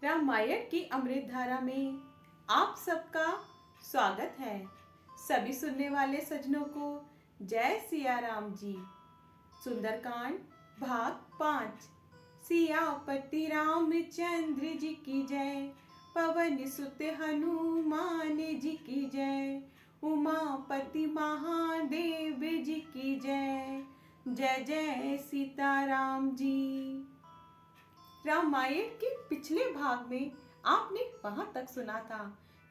रामायण की अमृत धारा में आप सबका स्वागत है। सभी सुनने वाले सज्जनों को जय सिया राम जी। सुंदरकांड भाग 5। सियापति रामचंद्र जी की जय, पवन सुत हनुमान जी की जय, उमापति महादेव जी की जय। जय जय सीताराम जी। रामायण के पिछले भाग में आपने वहां तक सुना था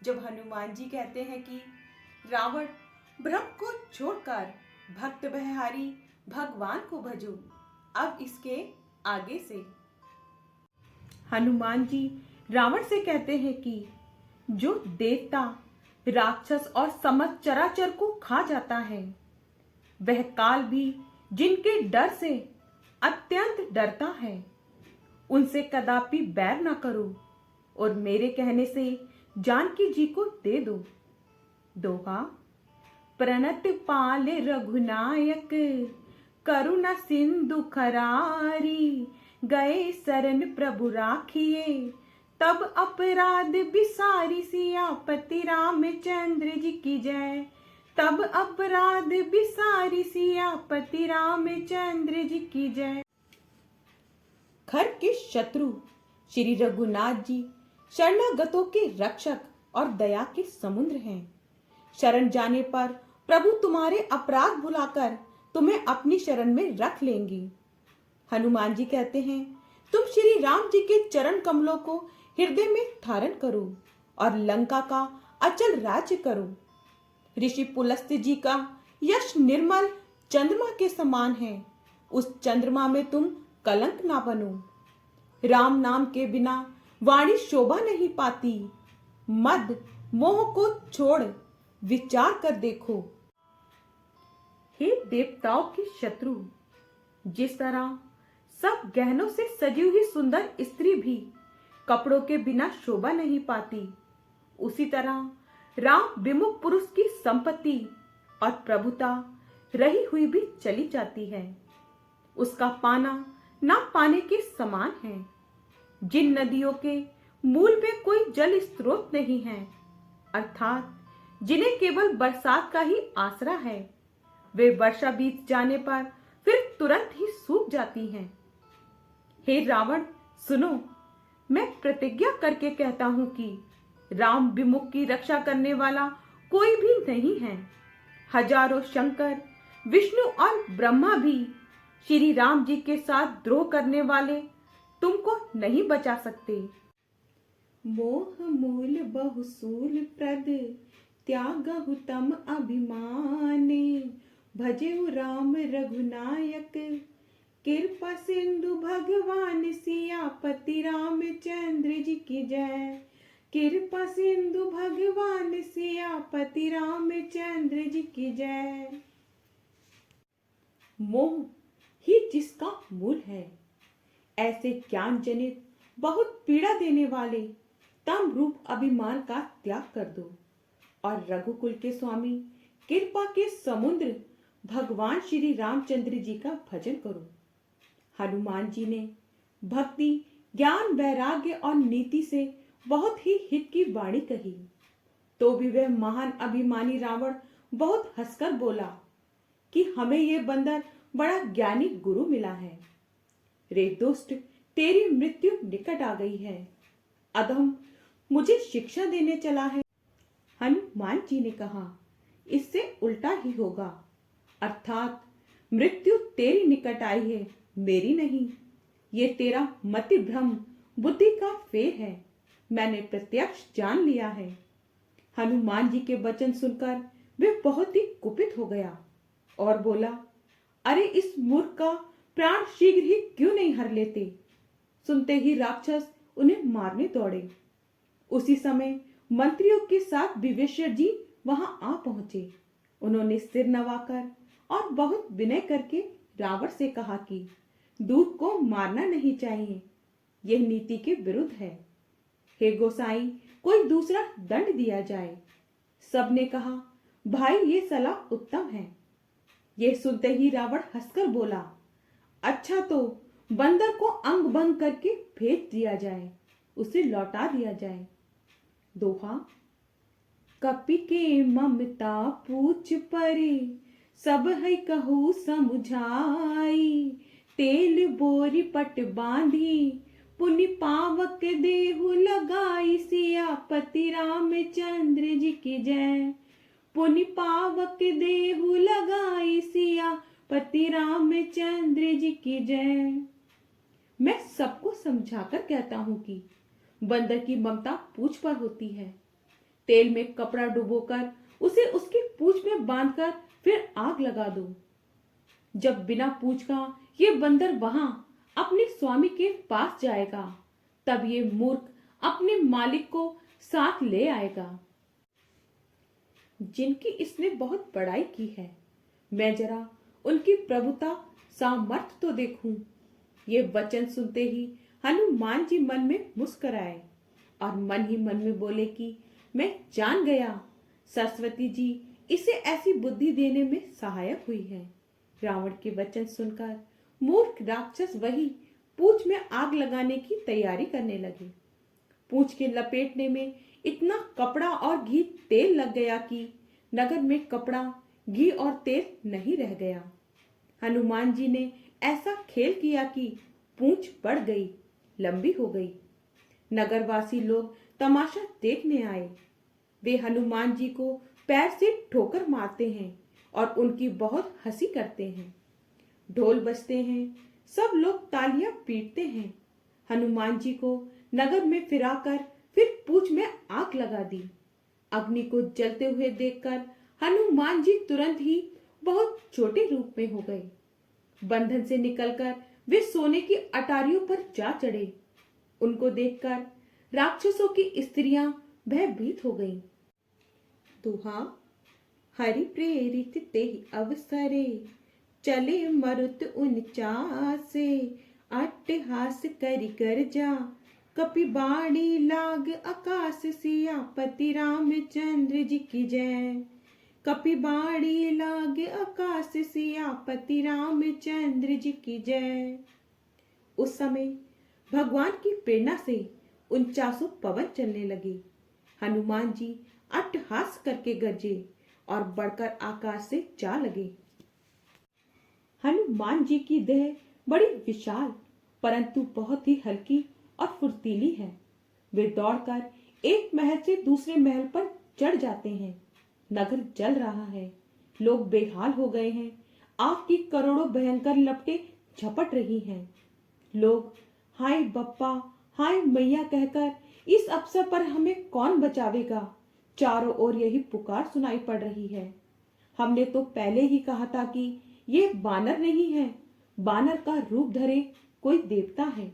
जब हनुमान जी कहते हैं कि रावण ब्रह्म को छोड़कर भक्त बलिहारी भगवान को भजो। अब इसके आगे से हनुमान जी रावण से कहते हैं कि जो देवता राक्षस और समस्त चराचर को खा जाता है, वह काल भी जिनके डर से अत्यंत डरता है, उनसे कदापि बैर ना करो और मेरे कहने से जानकी जी को दे दो। दोहा। प्रणत पाल रघुनायक, करुणा सिंधु खरारी, गए शरण प्रभु राखिए, तब अपराध बिसारी। सियापति रामचंद्र जी की जय, तब अपराध बिसारी। सियापति रामचंद्र जी की जय। खर के शत्रु श्री रघुनाथ जी शरणागतों के रक्षक और दया के समुद्र हैं। शरण जाने पर प्रभु तुम्हारे अपराध भुलाकर तुम्हें अपनी शरण में रख लेंगी। हनुमान जी कहते हैं, तुम श्री राम जी के चरण कमलों को हृदय में धारण करो और लंका का अचल राज्य करो। ऋषि पुलस्त्य जी का यश निर्मल चंद्रमा के समान है, उस चंद्रमा में तुम कलंक ना बनो। राम नाम के बिना वाणी शोभा नहीं पाती। मद मोह को छोड़ विचार कर देखो। हे देवताओं के शत्रु, जिस तरह सब गहनों से सजी हुई सुंदर स्त्री भी कपड़ों के बिना शोभा नहीं पाती, उसी तरह राम विमुख पुरुष की संपत्ति और प्रभुता रही हुई भी चली जाती है। उसका पाना ना पाने के समान है। जिन नदियों के मूल में कोई जल स्रोत नहीं है, अर्थात जिन्हें केवल बरसात का ही आसरा है, वे वर्षा बीत जाने पर फिर तुरंत ही सूख जाती हैं। हे रावण, सुनो, मैं प्रतिज्ञा करके कहता हूं कि राम विमुख की रक्षा करने वाला कोई भी नहीं है। हजारों शंकर, विष्णु और ब्रह्मा भी श्री राम जी के साथ द्रोह करने वाले तुमको नहीं बचा सकते। मोह मूल बहुसूल प्रद, त्यागहु तम अभिमाने, भजेउ राम रघुनायक, कृपा सिंधु भगवान। सियापति रामचंद्र जी की जय, कृपा सिंधु भगवान। सियापति रामचंद्र जी की जय। मोह ही जिसका मूल है, ऐसे ज्ञान जनित बहुत पीड़ा देने वाले तम रूप अभिमान का त्याग कर दो और रघुकुल के स्वामी कृपा के समुद्र भगवान श्री रामचंद्र जी का भजन करो। हनुमान जी ने भक्ति, ज्ञान, वैराग्य और नीति से बहुत ही हित की वाणी कही, तो भी वह महान अभिमानी रावण बहुत हंसकर बोला कि हमें ये बंदर बड़ा ज्ञानी गुरु मिला है। रे दुष्ट, तेरी मृत्यु निकट आ गई है। अधम मुझे शिक्षा देने चला है। हनुमान जी ने कहा, इससे उल्टा ही होगा, अर्थात मृत्यु तेरी निकट आई है, मेरी नहीं। ये तेरा मति भ्रम, बुद्धि का फेर है, मैंने प्रत्यक्ष जान लिया है। हनुमान जी के वचन सुनकर वे बहुत ही कुपित हो गया और बोला, अरे इस मूर्ख का प्राण शीघ्र ही क्यों नहीं हर लेते। सुनते ही राक्षस उन्हें मारने दौड़े। उसी समय मंत्रियों के साथ विवेश्वर जी वहां आ पहुंचे। उन्होंने सिर नवाकर और बहुत विनय करके रावण से कहा कि दूत को मारना नहीं चाहिए, यह नीति के विरुद्ध है। हे गोसाई, कोई दूसरा दंड दिया जाए। सबने कहा, भाई ये सलाह उत्तम है। यह सुनते ही रावण हंसकर बोला, अच्छा तो बंदर को अंग भंग करके भेज दिया जाए। उसे लौटा दिया जाए। दोहा। कपि के ममता पूछ परे, सब है कहू समुझाई। तेल बोरी पट बांधी, पुनि पावक देहु लगाई। सियापति रामचंद्र जी की जय। पुनि पावक देहु लगाई। सियापति रामचंद्र जी की जय। मैं सबको समझाकर कहता हूं कि बंदर की ममता पूंछ पर होती है। तेल में कपड़ा डुबोकर उसे उसकी पूंछ में बांधकर फिर आग लगा दो। जब बिना पूंछ का ये बंदर वहां अपने स्वामी के पास जाएगा, तब ये मूर्ख अपने मालिक को साथ ले आएगा। जिनकी इसने बहुत बड़ाई की है, मैं जरा उनकी प्रभुता सामर्थ्य तो देखूं। ये वचन सुनते ही हनुमान जी मन में मुस्कुराए और मन ही मन में बोले कि मैं जान गया, सरस्वती जी इसे ऐसी बुद्धि देने में सहायक हुई है। रावण के वचन सुनकर मूर्ख राक्षस वही पूंछ में आग लगाने की तैयारी करने लगे। पूंछ के लपेटने में इतना कपड़ा और घी तेल लग गया कि नगर में कपड़ा, घी और तेल नहीं रह गया। हनुमान जी ने ऐसा खेल किया कि पूंछ बढ़ गई, लंबी हो गई। नगरवासी लोग तमाशा देखने आए। वे हनुमान जी को पैर से ठोकर मारते हैं और उनकी बहुत हंसी करते हैं। ढोल बजते हैं, सब लोग तालियां पीटते हैं। हनुमान जी को नगर में फिराकर फिर पूंछ में आग लगा दी। अग्नि को जलते हुए देखकर हनुमान जी तुरंत ही बहुत छोटे रूप में हो गए। बंधन से निकलकर वे सोने की अटारियों पर जा चढ़े। उनको देखकर राक्षसों की स्त्रियां भयभीत हो गईं। दोहा। हरि प्रेरित तेहि अवसरे, चले मरुत उनचासे। अट्टहास करि गर्जा, कपि बाणी लाग आकाश। सियापति रामचंद्र जी की जय। कपि बाणी लाग आकाश। सियापति रामचंद्र जी की जय। उस समय भगवान की प्रेरणा से 49 पवन चलने लगे। हनुमान जी अट्टहास करके गरजे और बढ़कर आकाश से जा लगे। हनुमान जी की देह बड़ी विशाल परंतु बहुत ही हल्की और फुर्तीली है। वे दौड़कर एक महल से दूसरे महल पर चढ़ जाते हैं। नगर जल रहा है, लोग बेहाल हो गए हैं। आग की करोड़ों भयंकर लपटें झपट रही हैं। लोग हाय बप्पा, हाय मैया कहकर इस अवसर पर हमें कौन बचावेगा, चारों ओर यही पुकार सुनाई पड़ रही है। हमने तो पहले ही कहा था कि ये बानर नहीं है, बानर का रूप धरे कोई देवता है।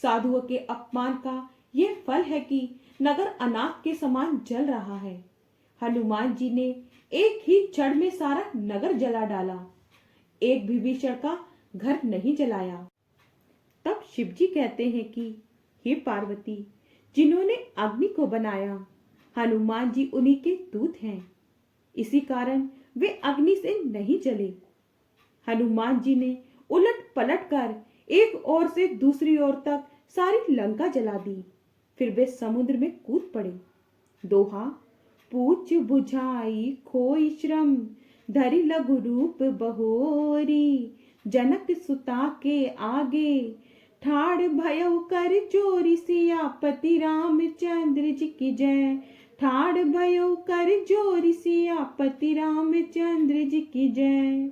साधुओं के अपमान का ये फल है कि नगर अनाथ के समान जल रहा है। हनुमान जी ने एक ही क्षण में सारा नगर जला डाला, एक भी विभीषण का घर नहीं जलाया। तब शिव जी कहते हैं कि हे पार्वती, जिन्होंने अग्नि को बनाया, हनुमान जी उन्हीं के दूत हैं। इसी कारण वे अग्नि से नहीं जले। हनुमान जी ने उलट पलट कर एक ओर से दूसरी ओर तक सारी लंका जला दी। फिर वे समुद्र में कूद पड़े। दोहा। पूछ बुझाई खोई श्रम, धरि लघु रूप बहोरी। जनक सुता के आगे, ठाड़ भयउ कर जोरी। सियापति रामचंद्र जी की जय। ठाड़ भयउ कर जोरी। सियापति रामचंद्र जी की जय।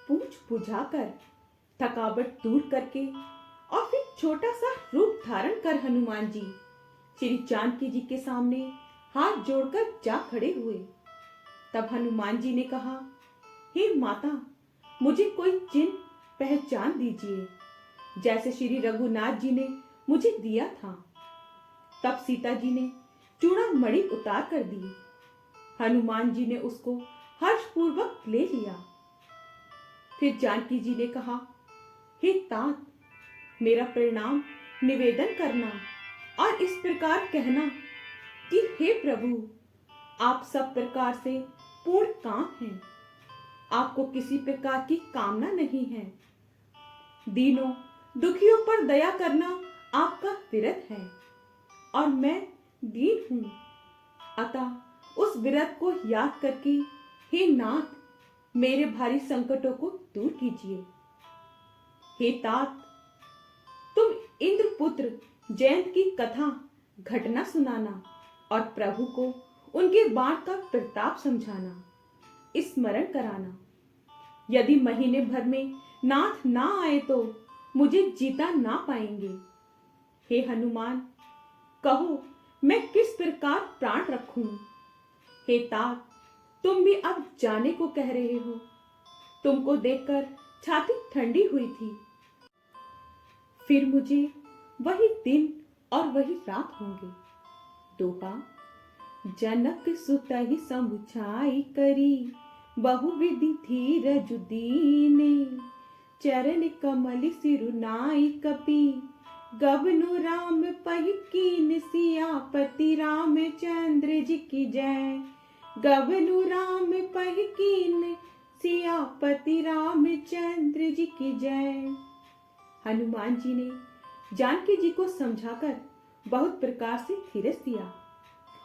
पूछ बुझाकर, थकावट दूर करके और फिर छोटा सा रूप धारण कर हनुमान जी श्री जानकी जी के सामने हाथ जोड़कर जा खड़े हुए। तब हनुमान जी ने कहा, हे माता, मुझे कोई चिन्ह पहचान दीजिए, जैसे श्री रघुनाथ जी ने मुझे दिया था। तब सीता जी ने चूड़ामणि उतार कर दी। हनुमान जी ने उसको हर्षपूर्वक ले लिया। फिर जानकी जी ने कहा, हे तात, मेरा प्रणाम निवेदन करना और इस प्रकार कहना कि हे प्रभु, आप सब प्रकार से पूर्ण काम हैं। आपको किसी प्रकार की कामना नहीं है। दीनों दुखियों पर दया करना आपका विरत है और मैं दीन हूं। अतः उस विरत को याद करके हे नाथ मेरे भारी संकटों को दूर कीजिए। हे तात, तुम इंद्रपुत्र जयंत की कथा घटना सुनाना और प्रभु को उनके बाण का प्रताप समझाना, स्मरण कराना। यदि महीने भर में नाथ ना आए तो मुझे जीता ना पाएंगे। हे हनुमान, कहो मैं किस प्रकार प्राण रखूं। हे तात, तुम भी अब जाने को कह रहे हो। तुमको देखकर छाती ठंडी हुई थी। फिर मुझे वही दिन और वही रात होंगे। दोहा। जनक सुत ही समुझाई करी, बहुविधि धीरज दीने। चरण कमल सिरुनाई कपि, गबनु राम पहि कीन। सियापति रामचंद्र जी की जय। गबनु राम पहि कीन, सियापति रामचंद्र जी की जय। हनुमान जी ने जानकी जी को समझाकर बहुत प्रकार से धीरज दिया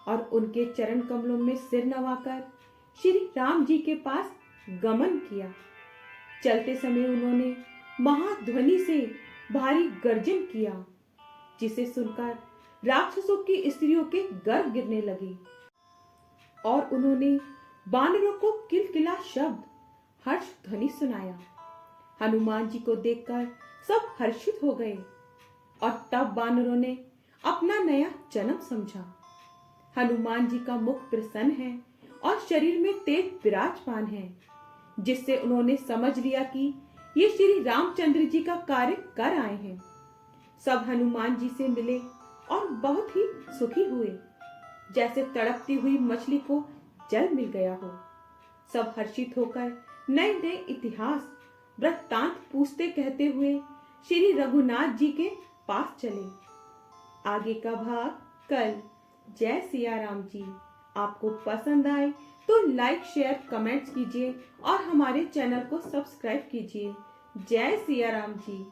और उनके चरण कमलों में सिर नवाकर श्री राम जी के पास गमन किया। चलते समय उन्होंने महाध्वनि से भारी गर्जन किया, जिसे सुनकर राक्षसों की स्त्रियों के गर्भ गिरने लगे और उन्होंने बानरों को किलकिला शब्द हर्ष ध्वनि सुनाया। हनुमान जी को देखकर सब हर्षित हो गए और तब बानरों ने अपना नया जन्म समझा। हनुमान जी का मुख प्रसन्न है और शरीर में तेज विराजमान है, जिससे उन्होंने समझ लिया कि ये श्री रामचंद्र जी का कार्य कर आए हैं। सब हनुमान जी से मिले और बहुत ही सुखी हुए, जैसे तड़पती हुई मछली को जल मिल गया हो। सब हर्षित होकर नए नए इतिहास वृत्तांत पूछते कहते हुए श्री रघुनाथ जी के पास चले। आगे का भाग कल। जय सिया राम जी। आपको पसंद आए तो लाइक शेयर कमेंट्स कीजिए और हमारे चैनल को सब्सक्राइब कीजिए। जय सिया राम जी।